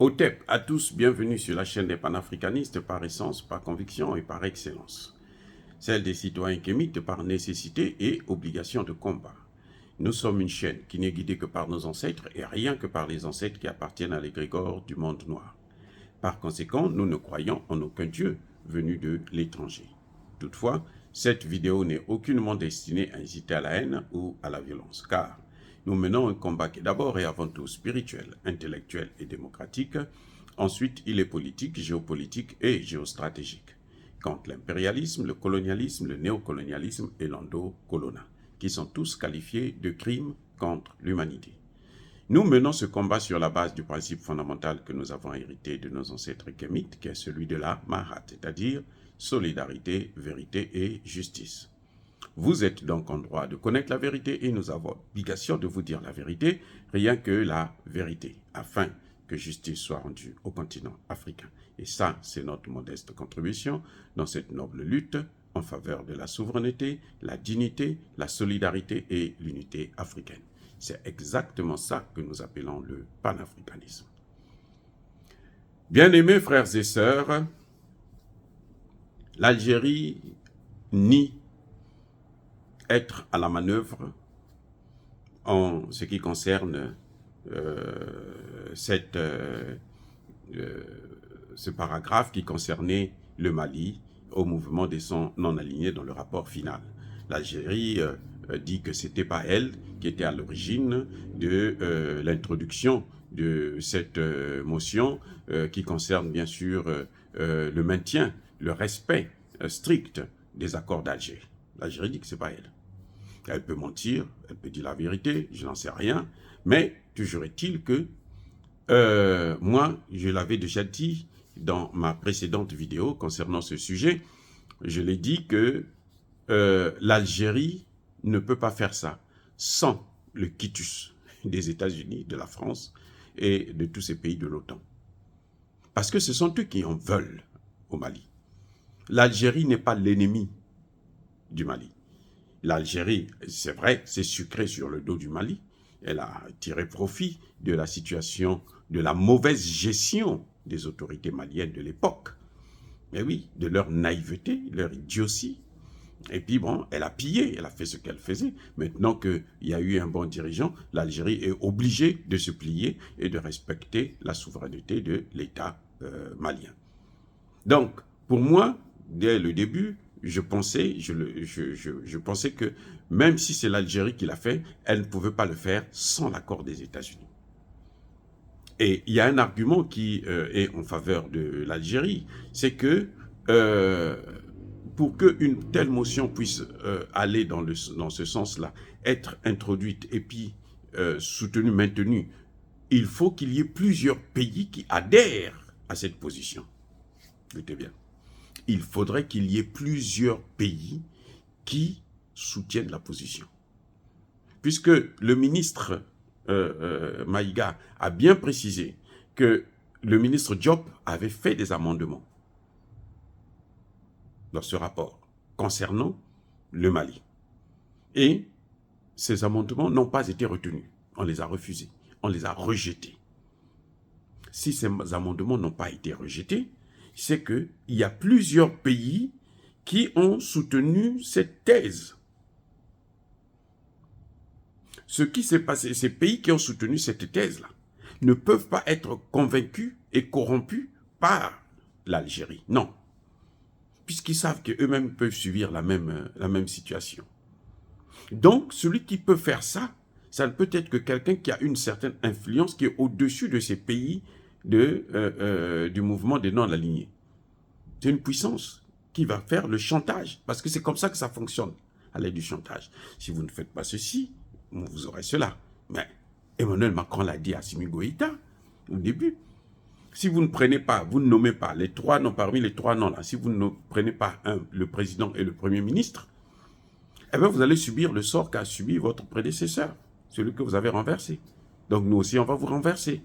OTEP à tous, bienvenue sur la chaîne des panafricanistes par essence, par conviction et par excellence. Celle des citoyens kémites par nécessité et obligation de combat. Nous sommes une chaîne qui n'est guidée que par nos ancêtres et rien que par les ancêtres qui appartiennent à l'égrégore du monde noir. Par conséquent, nous ne croyons en aucun Dieu venu de l'étranger. Toutefois, cette vidéo n'est aucunement destinée à inciter à la haine ou à la violence, car nous menons un combat qui est d'abord et avant tout spirituel, intellectuel et démocratique. Ensuite, il est politique, géopolitique et géostratégique, contre l'impérialisme, le colonialisme, le néocolonialisme et l'endocolonat, qui sont tous qualifiés de crimes contre l'humanité. Nous menons ce combat sur la base du principe fondamental que nous avons hérité de nos ancêtres kémites, qui est celui de la Mahat, c'est-à-dire solidarité, vérité et justice. Vous êtes donc en droit de connaître la vérité et nous avons l'obligation de vous dire la vérité, rien que la vérité, afin que justice soit rendue au continent africain. Et ça, c'est notre modeste contribution dans cette noble lutte en faveur de la souveraineté, la dignité, la solidarité et l'unité africaine. C'est exactement ça que nous appelons le panafricanisme. Bien-aimés frères et sœurs, l'Algérie nie être à la manœuvre en ce qui concerne ce paragraphe qui concernait le Mali au mouvement des sons non alignés dans le rapport final. L'Algérie dit que ce n'était pas elle qui était à l'origine de l'introduction de cette motion qui concerne bien sûr le maintien, le respect strict des accords d'Alger. L'Algérie dit que ce n'est pas elle. Elle peut mentir, elle peut dire la vérité, je n'en sais rien, mais toujours est-il que moi, je l'avais déjà dit dans ma précédente vidéo concernant ce sujet, je l'ai dit que l'Algérie ne peut pas faire ça sans le quitus des États-Unis, de la France et de tous ces pays de l'OTAN. Parce que ce sont eux qui en veulent au Mali. L'Algérie n'est pas l'ennemi du Mali. L'Algérie, c'est vrai, c'est sucré sur le dos du Mali. Elle a tiré profit de la situation, de la mauvaise gestion des autorités maliennes de l'époque. Mais oui, de leur naïveté, leur idiotie. Et puis bon, elle a pillé, elle a fait ce qu'elle faisait. Maintenant qu'il y a eu un bon dirigeant, l'Algérie est obligée de se plier et de respecter la souveraineté de l'État malien. Donc, pour moi, dès le début, je pensais que même si c'est l'Algérie qui l'a fait, elle ne pouvait pas le faire sans l'accord des États-Unis. Et il y a un argument qui est en faveur de l'Algérie, c'est que pour qu'une telle motion puisse aller dans ce sens-là, être introduite et puis soutenue, maintenue, il faut qu'il y ait plusieurs pays qui adhèrent à cette position. Écoutez bien. Il faudrait qu'il y ait plusieurs pays qui soutiennent la position. Puisque le ministre Maïga a bien précisé que le ministre Diop avait fait des amendements dans ce rapport concernant le Mali. Et ces amendements n'ont pas été retenus. On les a refusés, on les a rejetés. Si ces amendements n'ont pas été rejetés, c'est qu'il y a plusieurs pays qui ont soutenu cette thèse. Ce qui s'est passé, ces pays qui ont soutenu cette thèse-là ne peuvent pas être convaincus et corrompus par l'Algérie. Non. Puisqu'ils savent qu'eux-mêmes peuvent subir la même situation. Donc, celui qui peut faire ça, ça ne peut être que quelqu'un qui a une certaine influence qui est au-dessus de ces pays du mouvement des non-alignés. C'est une puissance qui va faire le chantage, parce que c'est comme ça que ça fonctionne, à l'aide du chantage. Si vous ne faites pas ceci, vous aurez cela. Mais Emmanuel Macron l'a dit à Assimi Goïta au début. Si vous ne prenez pas, vous ne nommez pas les trois noms, parmi les trois noms là, si vous ne prenez pas le président et le premier ministre, eh bien vous allez subir le sort qu'a subi votre prédécesseur, celui que vous avez renversé. Donc nous aussi, on va vous renverser.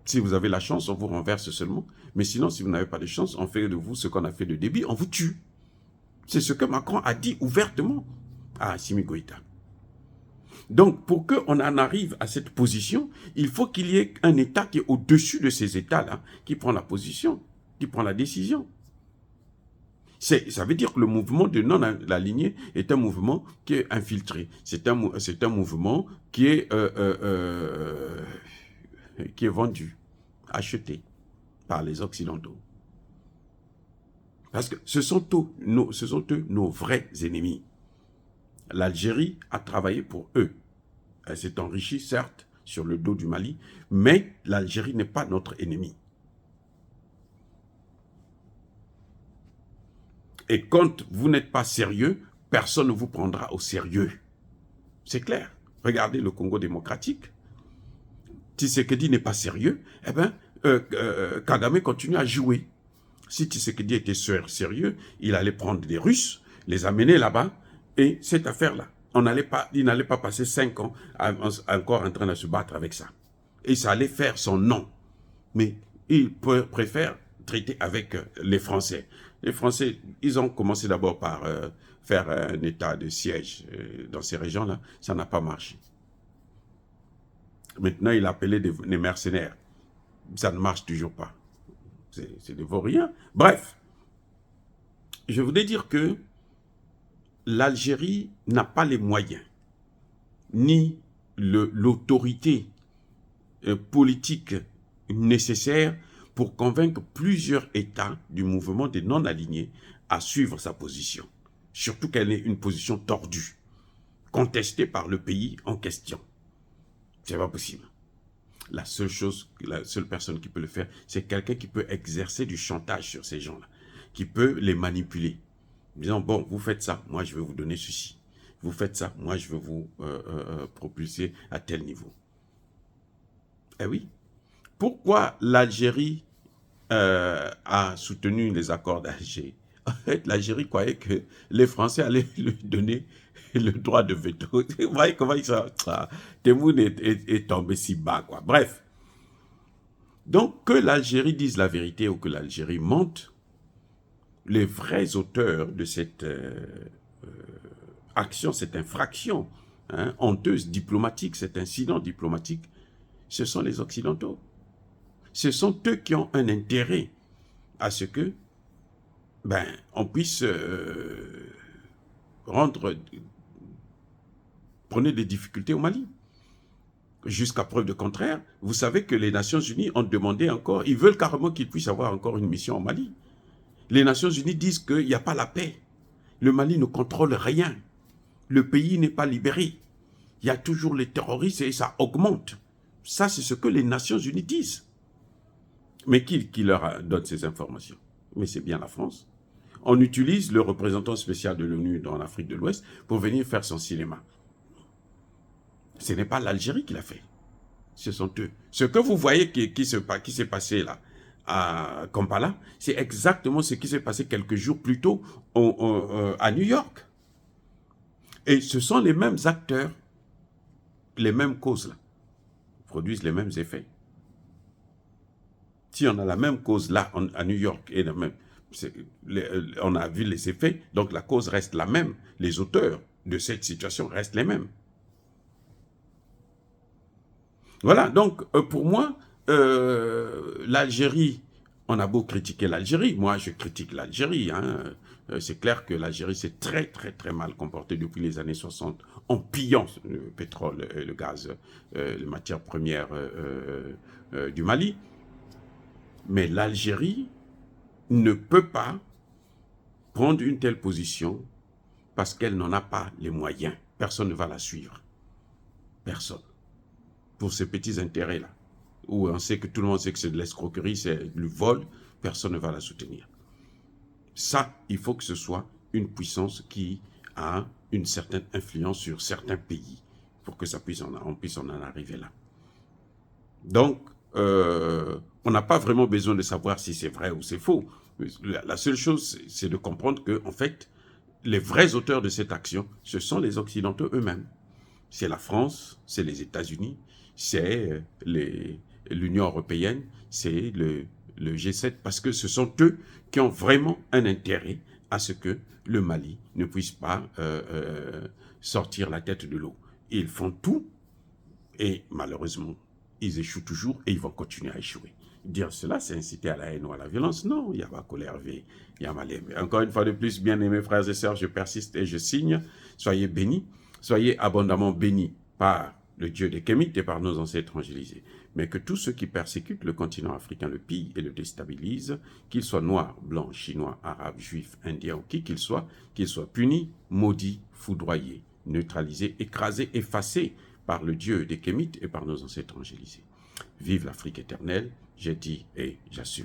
Si vous avez la chance, on vous renverse seulement. Mais sinon, si vous n'avez pas de chance, on fait de vous ce qu'on a fait de Déby, on vous tue. C'est ce que Macron a dit ouvertement à Assimi Goïta. Donc, pour qu'on en arrive à cette position, il faut qu'il y ait un État qui est au-dessus de ces États-là, qui prend la position, qui prend la décision. Ça veut dire que le mouvement de non-aligné est un mouvement qui est infiltré. C'est un mouvement qui est vendu, acheté par les Occidentaux. Parce que ce sont eux nos vrais ennemis. L'Algérie a travaillé pour eux. Elle s'est enrichie, certes, sur le dos du Mali, mais l'Algérie n'est pas notre ennemi. Et quand vous n'êtes pas sérieux, personne ne vous prendra au sérieux. C'est clair. Regardez le Congo démocratique. Tshisekedi n'est pas sérieux, eh bien, Kagame continue à jouer. Si Tshisekedi était sérieux, il allait prendre des Russes, les amener là-bas, et cette affaire-là, il n'allait pas passer 5 ans encore en train de se battre avec ça. Et ça allait faire son nom. Mais il préfère traiter avec les Français. Les Français, ils ont commencé d'abord par faire un état de siège dans ces régions-là. Ça n'a pas marché. Maintenant, il a appelé des mercenaires. Ça ne marche toujours pas. C'est des vauriens. Bref, je voulais dire que l'Algérie n'a pas les moyens, ni l'autorité politique nécessaire pour convaincre plusieurs États du mouvement des non-alignés à suivre sa position. Surtout qu'elle est une position tordue, contestée par le pays en question. C'est pas possible. La seule personne qui peut le faire, c'est quelqu'un qui peut exercer du chantage sur ces gens-là, qui peut les manipuler. Disant, bon, vous faites ça, moi je vais vous donner ceci. Vous faites ça, moi je vais vous propulser à tel niveau. Eh oui. Pourquoi l'Algérie a soutenu les accords d'Alger? En fait, l'Algérie croyait que les Français allaient lui donner le droit de veto. Vous voyez comment Temoun est tombé si bas, quoi. Bref. Donc, que l'Algérie dise la vérité ou que l'Algérie mente, les vrais auteurs de cette action, cette infraction honteuse diplomatique, cet incident diplomatique, ce sont les Occidentaux. Ce sont eux qui ont un intérêt à ce que on puisse prenez des difficultés au Mali. Jusqu'à preuve de contraire, vous savez que les Nations Unies ont demandé encore, ils veulent carrément qu'il puisse avoir encore une mission au Mali. Les Nations Unies disent qu'il n'y a pas la paix. Le Mali ne contrôle rien. Le pays n'est pas libéré. Il y a toujours les terroristes et ça augmente. Ça, c'est ce que les Nations Unies disent. Mais qui leur donne ces informations? Mais c'est bien la France. On utilise le représentant spécial de l'ONU dans l'Afrique de l'Ouest pour venir faire son cinéma. Ce n'est pas l'Algérie qui l'a fait. Ce sont eux. Ce que vous voyez qui s'est passé là, à Kampala, c'est exactement ce qui s'est passé quelques jours plus tôt à New York. Et ce sont les mêmes acteurs, les mêmes causes là, produisent les mêmes effets. Si on a la même cause là à New York, et on a vu les effets, donc la cause reste la même. Les auteurs de cette situation restent les mêmes. Voilà, donc pour moi, l'Algérie, on a beau critiquer l'Algérie, moi je critique l'Algérie, c'est clair que l'Algérie s'est très très très mal comportée depuis les années 60 en pillant le pétrole, le gaz, les matières premières du Mali. Mais l'Algérie ne peut pas prendre une telle position parce qu'elle n'en a pas les moyens. Personne ne va la suivre. Personne. Pour ces petits intérêts-là, où on sait que tout le monde sait que c'est de l'escroquerie, c'est du vol, personne ne va la soutenir. Ça, il faut que ce soit une puissance qui a une certaine influence sur certains pays pour que on puisse en arriver là. Donc, on n'a pas vraiment besoin de savoir si c'est vrai ou c'est faux. La seule chose, c'est de comprendre que, en fait, les vrais auteurs de cette action, ce sont les Occidentaux eux-mêmes. C'est la France, c'est les États-Unis, c'est l'Union européenne, c'est le G7, parce que ce sont eux qui ont vraiment un intérêt à ce que le Mali ne puisse pas sortir la tête de l'eau. ils font tout et malheureusement, ils échouent toujours et ils vont continuer à échouer. Dire cela, c'est inciter à la haine ou à la violence. Non, il y a Bakole Hervé, il y a Malem. Encore une fois de plus, bien-aimés frères et sœurs, je persiste et je signe. Soyez bénis, soyez abondamment bénis par le Dieu des Kémites et par nos ancêtres angélisés. Mais que tous ceux qui persécutent le continent africain le pillent et le déstabilisent, qu'ils soient noirs, blancs, chinois, arabes, juifs, indiens ou qui qu'ils soient punis, maudits, foudroyés, neutralisés, écrasés, effacés par le Dieu des Kémites et par nos ancêtres angélisés. Vive l'Afrique éternelle, j'ai dit et j'assume.